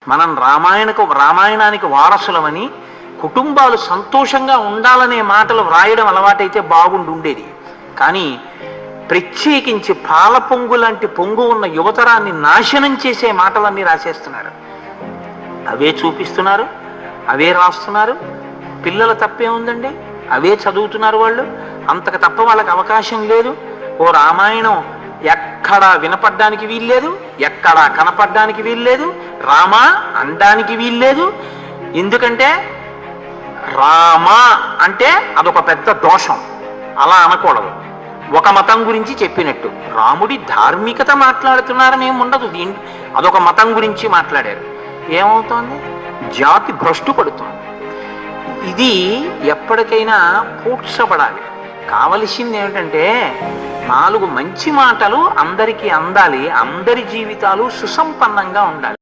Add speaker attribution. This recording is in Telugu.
Speaker 1: మనం రామాయణానికి వారసులమని, కుటుంబాలు సంతోషంగా ఉండాలనే మాటలు వ్రాయడం అలవాటైతే బాగుండుండేది. కానీ ప్రత్యేకించి పాల పొంగు లాంటి పొంగు ఉన్న యువతరాన్ని నాశనం చేసే మాటలన్నీ రాసేస్తున్నారు. అవే చూపిస్తున్నారు, అవే రాస్తున్నారు. పిల్లల తప్పే ఉందండి, అవే చదువుతున్నారు వాళ్ళు. అంతకు తప్ప వాళ్ళకి అవకాశం లేదు. ఓ రామాయణం ఎక్కడా వినపడ్డానికి వీల్లేదు, ఎక్కడా కనపడ్డానికి వీల్లేదు, రామా అనడానికి వీల్లేదు. ఎందుకంటే రామ అంటే అదొక పెద్ద దోషం, అలా అనకూడదు. ఒక మతం గురించి చెప్పినట్టు రాముడి ధార్మికత మాట్లాడుతున్నారని ఏమి ఉండదు. అదొక మతం గురించి మాట్లాడారు. ఏమవుతోంది? జాతి భ్రష్టు పడుతోంది. ఇది ఎప్పటికైనా పూడ్చబడాలి. కావలసింది ఏమిటంటే 4 మంచి మాటలు అందరికీ అందాలి, అందరి జీవితాలు సుసంపన్నంగా ఉండాలి.